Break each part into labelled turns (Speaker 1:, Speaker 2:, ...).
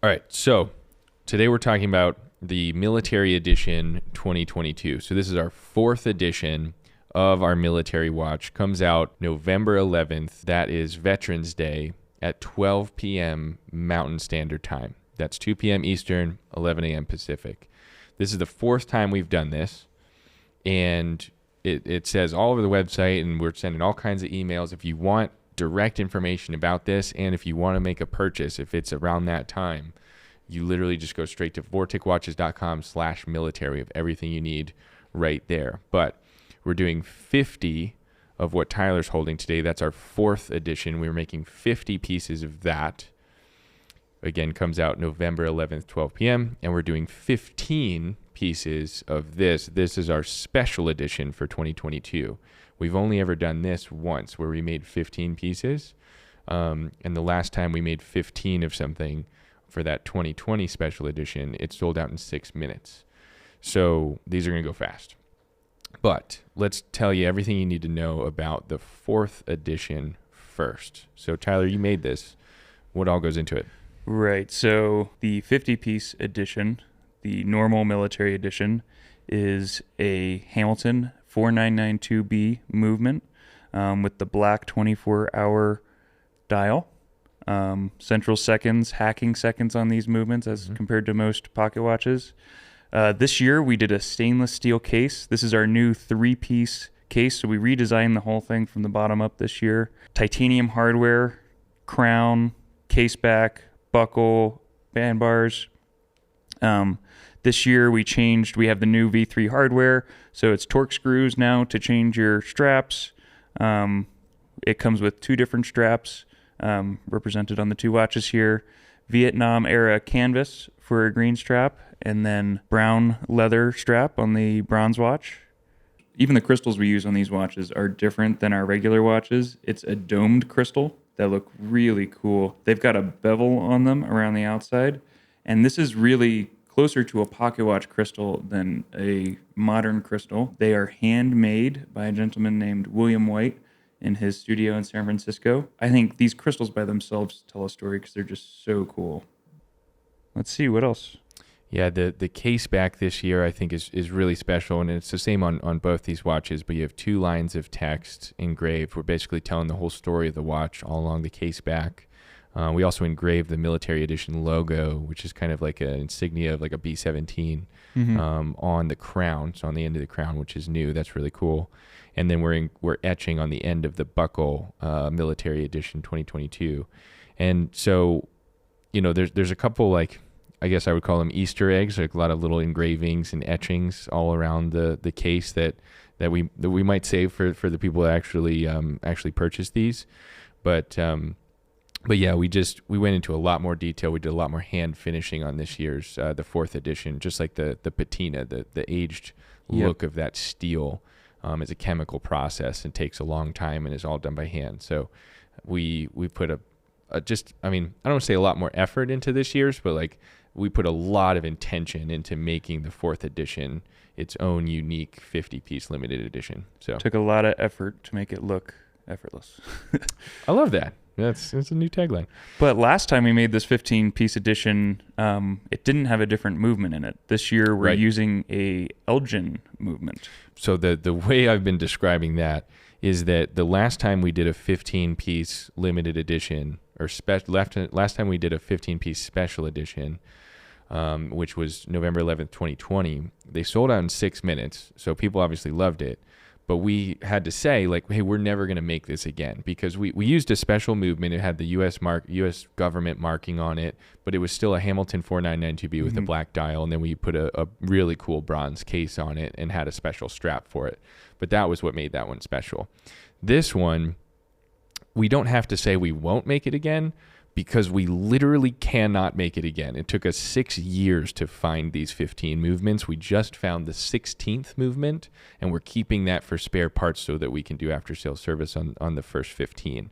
Speaker 1: All right, so today we're talking about the Military Edition 2022. So this is our 4th edition of our military watch. Comes out November 11th. That is Veterans Day at 12 p.m. Mountain Standard Time. That's 2 p.m. Eastern, 11 a.m. Pacific. This is the 4th time we've done this, and it says all over the website, and we're sending all kinds of emails. If you want direct information about this, and if you want to make a purchase, if it's around that time, you literally just go straight to vorticwatches.com/military of everything you need right there. But we're doing 50 of what Tyler's holding today. That's our 4th edition. We're making 50 pieces of that. Again, comes out November 11th, 12 p.m. And we're doing 15 pieces of this. This is our special edition for 2022. We've only ever done this once where we made 15 pieces. And the last time we made 15 of something for that 2020 special edition, it sold out in 6 minutes. So these are going to go fast. But let's tell you everything you need to know about the 4th edition first. So Tyler, you made this. What all goes into it?
Speaker 2: Right. So the 50-piece edition, the normal military edition, is a Hamilton 4992B movement with the black 24-hour dial. Central seconds, hacking seconds on these movements as compared to most pocket watches. This year we did a stainless steel case. This is our new 3-piece case, so we redesigned the whole thing from the bottom up this year. Titanium hardware, crown, case back, buckle, band bars. This year we have the new V3 hardware, so it's torque screws now to change your straps. It comes with 2 different straps represented on the 2 watches here. Vietnam era canvas for a green strap, and then brown leather strap on the bronze watch. Even the crystals we use on these watches are different than our regular watches. It's a domed crystal that look really cool. They've got a bevel on them around the outside, and this is really closer to a pocket watch crystal than a modern crystal. They are handmade by a gentleman named William White in his studio in San Francisco. I think these crystals by themselves tell a story because they're just so cool. Let's see, what else?
Speaker 1: Yeah, the case back this year I think is really special, and it's the same on both these watches, but you have 2 lines of text engraved. We're basically telling the whole story of the watch all along the case back. We also engraved the military edition logo, which is kind of like an insignia of like a B-17 on the crown, so on the end of the crown, which is new. That's really cool. And then we're etching on the end of the buckle, military edition 2022. And so, you know, there's a couple, like, I guess I would call them Easter eggs, like a lot of little engravings and etchings all around the case that we might save for the people that actually purchase these. But yeah, we went into a lot more detail. We did a lot more hand finishing on this year's the 4th edition, just like the patina, the aged look of that steel is a chemical process and takes a long time and is all done by hand. So we put I don't want to say a lot more effort into this year's, but like we put a lot of intention into making the 4th edition its own unique 50-piece limited edition. So
Speaker 2: Took a lot of effort to make it look effortless.
Speaker 1: I love that. That's a new tagline.
Speaker 2: But last time we made this 15-piece edition, it didn't have a different movement in it. This year we're using a Elgin movement.
Speaker 1: So the way I've been describing that is that the last time we did a 15-piece limited edition, or last time we did a 15-piece special edition, which was November 11th, 2020, they sold out in 6 minutes. So people obviously loved it. But we had to say, like, hey, we're never going to make this again, because we used a special movement. It had the U.S. government marking on it, but it was still a Hamilton 4992B with a black dial, and then we put a really cool bronze case on it and had a special strap for it. But that was what made that one special. This one, we don't have to say we won't make it again, because we literally cannot make it again. It took us 6 years to find these 15 movements. We just found the 16th movement, and we're keeping that for spare parts so that we can do after-sales service on the first 15.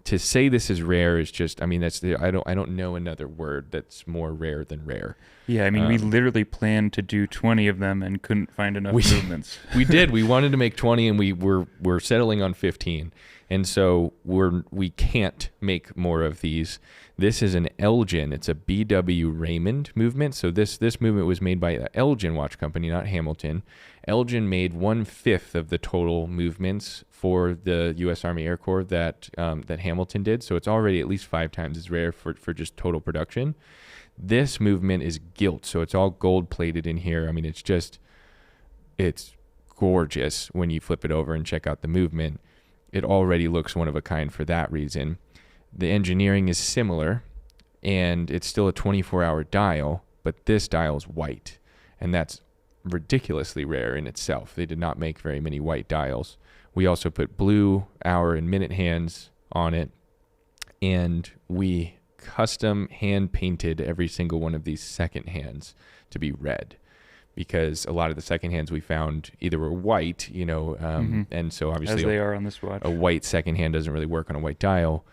Speaker 1: To say this is rare is just, I don't know another word that's more rare than rare.
Speaker 2: Yeah, we literally planned to do 20 of them and couldn't find enough movements.
Speaker 1: We did. We wanted to make 20, and we're settling on 15. And so we can't make more of these. This is an Elgin. It's a BW Raymond movement. So this movement was made by the Elgin watch company, not Hamilton. Elgin made 1/5 of the total movements for the U.S. Army Air Corps that Hamilton did. So it's already at least 5 times as rare for just total production. This movement is gilt, so it's all gold plated in here. I mean, it's gorgeous when you flip it over and check out the movement. It already looks one of a kind for that reason. The engineering is similar, and it's still a 24-hour dial, but this dial is white, and that's ridiculously rare in itself. They did not make very many white dials. We also put blue hour and minute hands on it, and we custom hand painted every single one of these second hands to be red, because a lot of the second hands we found either were white, and so obviously
Speaker 2: as they are on this watch,
Speaker 1: a white second hand doesn't really work on a white dial.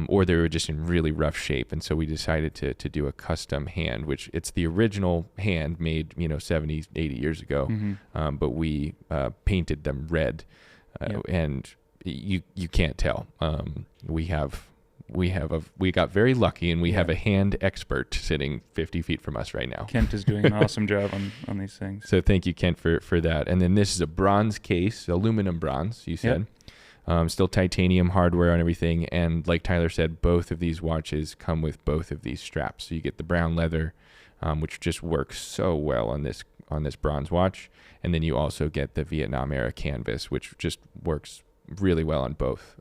Speaker 1: Or they were just in really rough shape. And so we decided to do a custom hand, which it's the original hand made, 70, 80 years ago. But we painted them red. And you can't tell. We got very lucky, and we have a hand expert sitting 50 feet from us right now.
Speaker 2: Kent is doing an awesome job on these things.
Speaker 1: So thank you, Kent, for that. And then this is a bronze case, aluminum bronze, you said. Still titanium hardware and everything. And like Tyler said, both of these watches come with both of these straps. So you get the brown leather, which just works so well on this bronze watch. And then you also get the Vietnam era canvas, which just works really well on both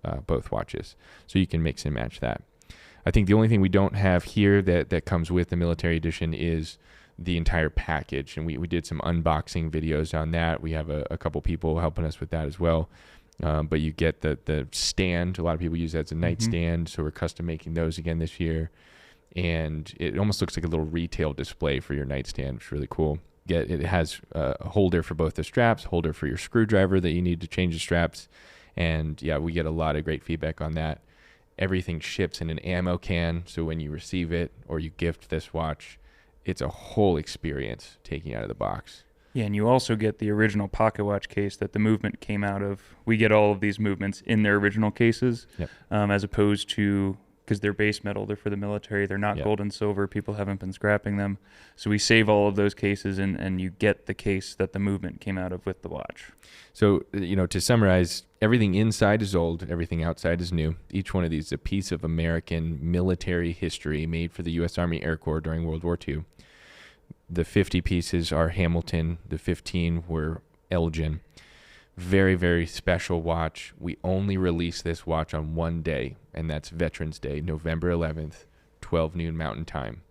Speaker 1: watches. So you can mix and match that. I think the only thing we don't have here that comes with the military edition is the entire package. And we did some unboxing videos on that. We have a couple people helping us with that as well. But you get the stand. A lot of people use that as a nightstand, so we're custom making those again this year. And it almost looks like a little retail display for your nightstand, which is really cool. It has a holder for both the straps, holder for your screwdriver that you need to change the straps. And yeah, we get a lot of great feedback on that. Everything ships in an ammo can, so when you receive it or you gift this watch, it's a whole experience taking it out of the box.
Speaker 2: Yeah, and you also get the original pocket watch case that the movement came out of. We get all of these movements in their original cases, as opposed to, because they're base metal, they're for the military, they're not gold and silver, people haven't been scrapping them. So we save all of those cases, and you get the case that the movement came out of with the watch.
Speaker 1: So, to summarize, everything inside is old, everything outside is new. Each one of these is a piece of American military history made for the U.S. Army Air Corps during World War II. The 50 pieces are Hamilton. The 15 were Elgin. Very, very special watch. We only release this watch on one day, and that's Veterans Day, November 11th, 12 noon Mountain Time.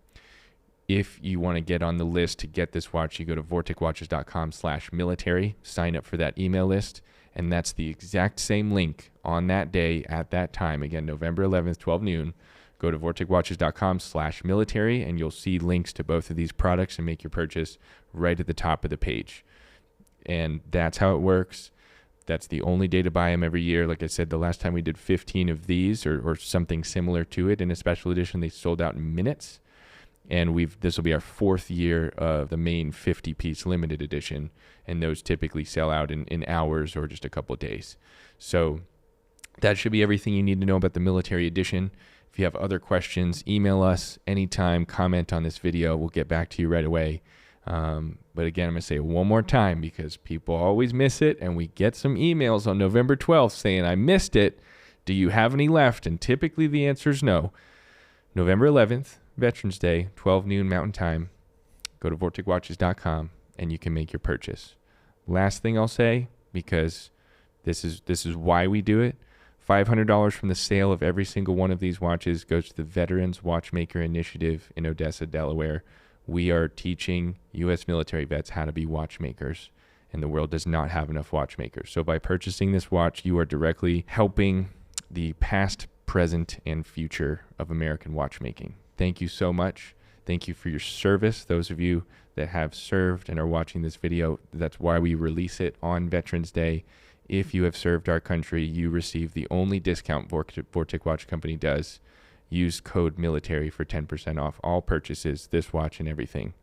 Speaker 1: If you want to get on the list to get this watch, you go to vorticwatches.com/military, sign up for that email list, and that's the exact same link on that day at that time. Again, November 11th, 12 noon. Go to vorticwatches.com/military, and you'll see links to both of these products and make your purchase right at the top of the page. And that's how it works. That's the only day to buy them every year. Like I said, the last time we did 15 of these or something similar to it in a special edition, they sold out in minutes. And this will be our 4th year of the main 50-piece limited edition, and those typically sell out in hours or just a couple of days. So that should be everything you need to know about the military edition. If you have other questions, email us anytime, comment on this video. We'll get back to you right away. But again, I'm going to say it one more time because people always miss it, and we get some emails on November 12th saying, I missed it. Do you have any left? And typically the answer is no. November 11th, Veterans Day, 12 noon Mountain Time. Go to vorticwatches.com, and you can make your purchase. Last thing I'll say, because this is why we do it, $500 from the sale of every single one of these watches goes to the Veterans Watchmaker Initiative in Odessa, Delaware. We are teaching U.S. military vets how to be watchmakers, and the world does not have enough watchmakers. So by purchasing this watch, you are directly helping the past, present, and future of American watchmaking. Thank you so much. Thank you for your service. Those of you that have served and are watching this video, that's why we release it on Veterans Day. If you have served our country, you receive the only discount Vortic Watch Company does. Use code military for 10% off all purchases, this watch and everything.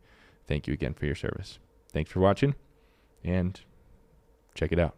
Speaker 1: Thank you again for your service. Thanks for watching, and check it out.